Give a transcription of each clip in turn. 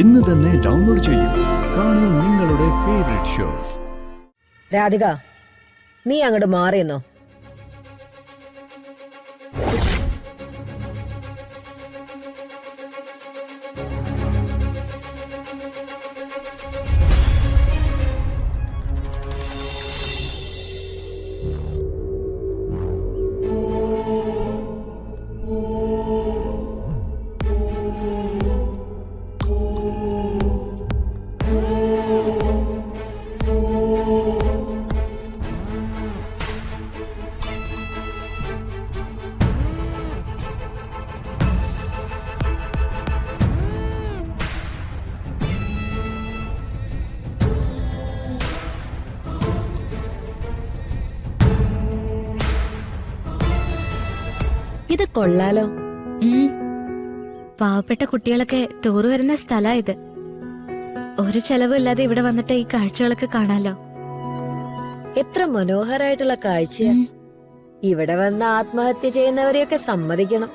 ഇന്ന് തന്നെ ഡൗൺലോഡ് ചെയ്യൂ. കാണൂ നിങ്ങളുടെ ഫേവറേറ്റ് ഷോസ്. രാധിക, നീ അങ്ങോട്ട് മാറിയെന്നോ? ഇത് കൊള്ളാലോ. പാവപ്പെട്ട കുട്ടികളൊക്കെ ടൂർ വരുന്ന സ്ഥലാ ഇത്. ഒരു ചെലവില്ലാതെ ഇവിടെ വന്നിട്ട് ഈ കാഴ്ചകളൊക്കെ കാണാലോ. എത്ര മനോഹരായിട്ടുള്ള കാഴ്ചയാ. ഇവിടെ വന്ന് ആത്മഹത്യ ചെയ്യുന്നവരെയൊക്കെ സമ്മതിക്കണം.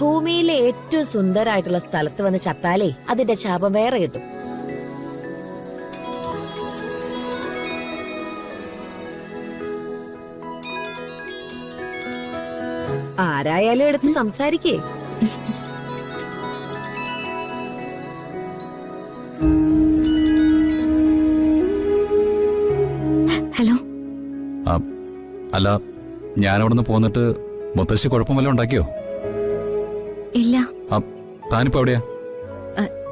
ഭൂമിയിലെ ഏറ്റവും സുന്ദരായിട്ടുള്ള സ്ഥലത്ത് വന്ന് ചത്താലേ അതിന്റെ ശാപം വേറെ കിട്ടും. ആരായാലും എടുത്ത് സംസാരിക്കേ. ഹലോ. അല്ല, ഞാനവിടുന്ന് പോന്നിട്ട് മുത്തശ്ശി കുഴപ്പമല്ലോ ഉണ്ടാക്കിയോ? ഇല്ല. താനിപ്പോ എവിടെയാ?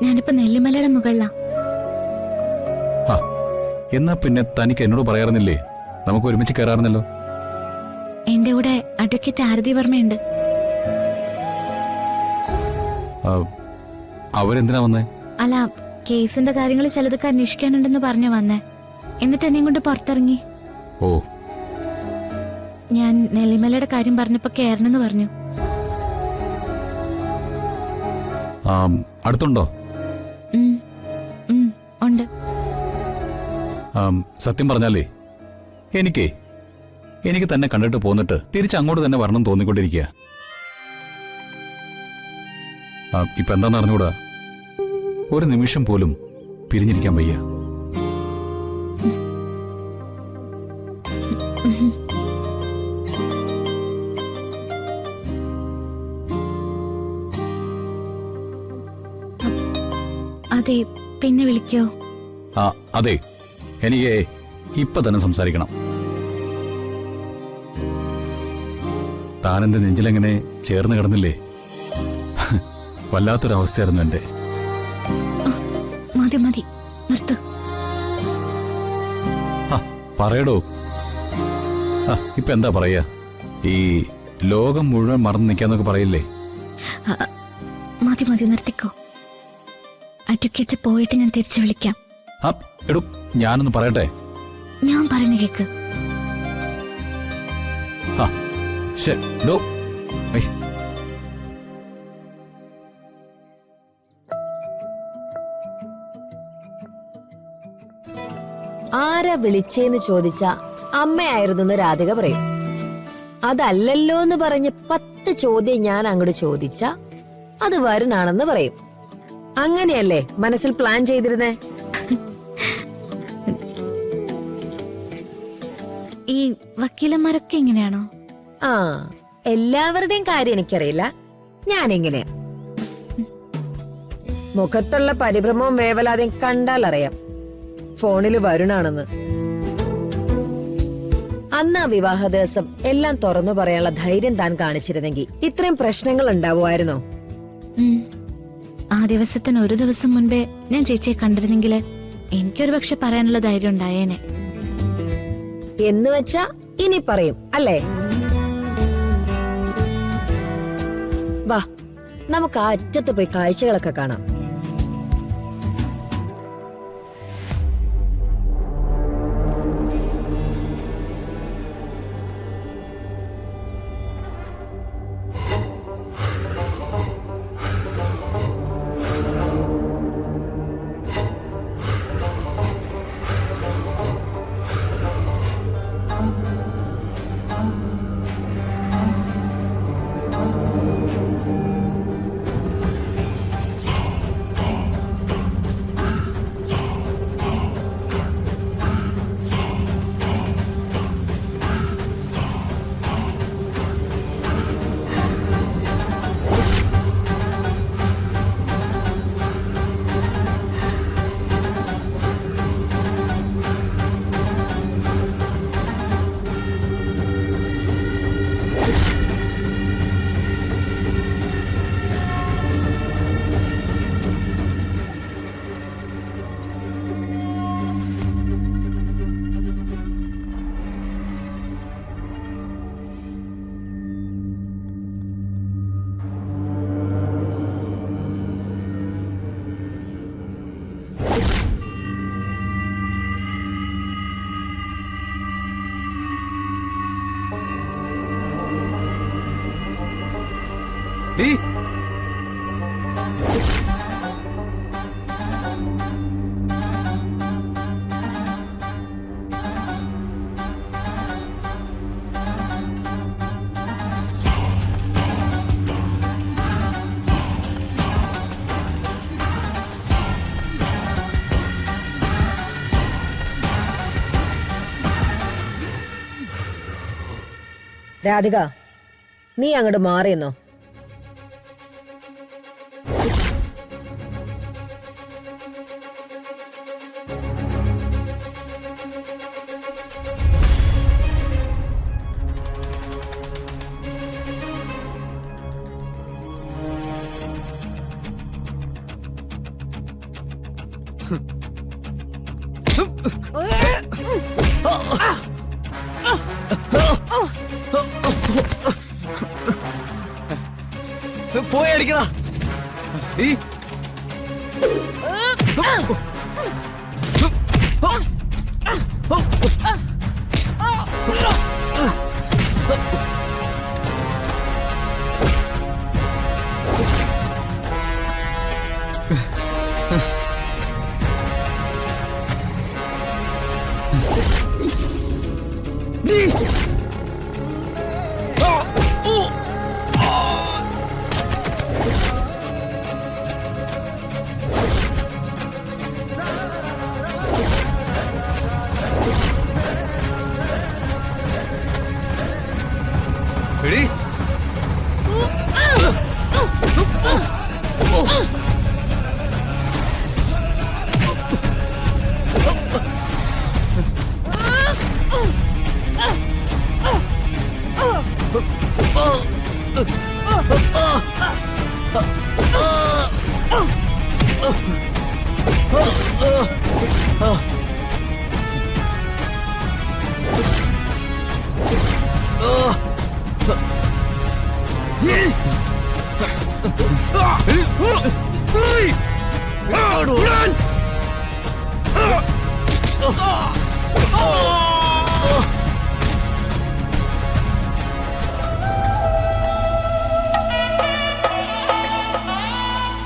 ഞാനിപ്പോ നെല്ലിമലയുടെ മുകളിലാ. എന്നാ പിന്നെ തനിക്ക് എന്നോട് പറയാറുന്നില്ലേ? നമുക്ക് ഒരുമിച്ച് കയറാറുന്നല്ലോ. എന്റെ കൂടെ അഡ്വക്കേറ്റ് ആരതി വർമ്മയുണ്ട്. അവരെന്തിനാ വന്നേ? അല്ല, കേസിന്റെ കാര്യങ്ങൾ ചിലതൊക്കെ അന്വേഷിക്കാനുണ്ടെന്ന് പറഞ്ഞു വന്നേ. എന്നിട്ട് എന്നെയും കൊണ്ട് പുറത്തിറങ്ങി. ഓ, ഞാൻ നെല്ലിമലയുടെ കാര്യം പറഞ്ഞപ്പോ കേറണെന്ന് പറഞ്ഞു. അടുത്തുണ്ടോ? ഉണ്ട്. സത്യം പറഞ്ഞാലേ എനിക്ക് തന്നെ കണ്ടിട്ട് പോന്നിട്ട് തിരിച്ച് അങ്ങോട്ട് തന്നെ വരണം തോന്നിക്കൊണ്ടിരിക്കുക. ഇപ്പൊ എന്താന്ന് അറിഞ്ഞൂടാ, ഒരു നിമിഷം പോലും പിരിഞ്ഞിരിക്കാൻ വയ്യ. അതെ, പിന്നെ വിളിക്കോ? അതെ, എനിക്ക് ഇപ്പൊ തന്നെ സംസാരിക്കണം. താനെന്റെ നെഞ്ചിലെങ്ങനെ ചേർന്ന് കിടന്നില്ലേ? വല്ലാത്തൊരവസ്ഥയായിരുന്നു എന്റെ. മതി മതി, നിർത്ത്. പറയടോ. ഇപ്പൊ എന്താ പറയാ? ഈ ലോകം മുഴുവൻ മറന്നു നിൽക്കാന്നൊക്കെ പറയില്ലേ? മതി മതി, നിർത്തിക്കോ. അഡ്വക്കേറ്റ് പോയിട്ട് ഞാൻ തിരിച്ചു വിളിക്കാം. എടോ, ഞാനൊന്ന് പറയട്ടെ. ഞാൻ പറയുന്ന കേക്ക്. ആരാ വിളിച്ചേന്ന് ചോദിച്ച അമ്മയായിരുന്നു രാധിക പറയും. അതല്ലല്ലോ എന്ന് പറഞ്ഞ് 10 ചോദ്യം ഞാൻ അങ്ങോട്ട് ചോദിച്ച അത് വരുണാണെന്ന് പറയും. അങ്ങനെയല്ലേ മനസ്സിൽ പ്ലാൻ ചെയ്തിരുന്നേ? ഈ വക്കീലന്മാരൊക്കെ ഇങ്ങനെയാണോ? എല്ലാവരുടെയും കാര്യം എനിക്കറിയില്ല. ഞാനെങ്ങനെയാ, മുഖത്തുള്ള പരിഭ്രമവും വേവലാതെയും കണ്ടാൽ അറിയാം ഫോണില് വരുണാണെന്ന്. അന്ന് ആ വിവാഹ ദിവസം എല്ലാം തുറന്നു പറയാനുള്ള ധൈര്യം താൻ കാണിച്ചിരുന്നെങ്കിൽ ഇത്രയും പ്രശ്നങ്ങൾ ഉണ്ടാവുമായിരുന്നോ? ആ ദിവസത്തിന് ഒരു ദിവസം മുൻപേ ഞാൻ ചേച്ചിയെ കണ്ടിരുന്നെങ്കിൽ എനിക്കൊരു പക്ഷെ പറയാനുള്ള ധൈര്യം ഉണ്ടായേനെ. എന്ന് വെച്ചാ ഇനി പറയും അല്ലേ? വാ, നമുക്ക് ആ അറ്റത്ത് പോയി കാഴ്ചകളൊക്കെ കാണാം. ഡീ. രാധിക, നീ അങ്ങോട്ട് മാറിയെന്നോ? പോയി അടിക്കടാ. ഡീ. Ready? Run!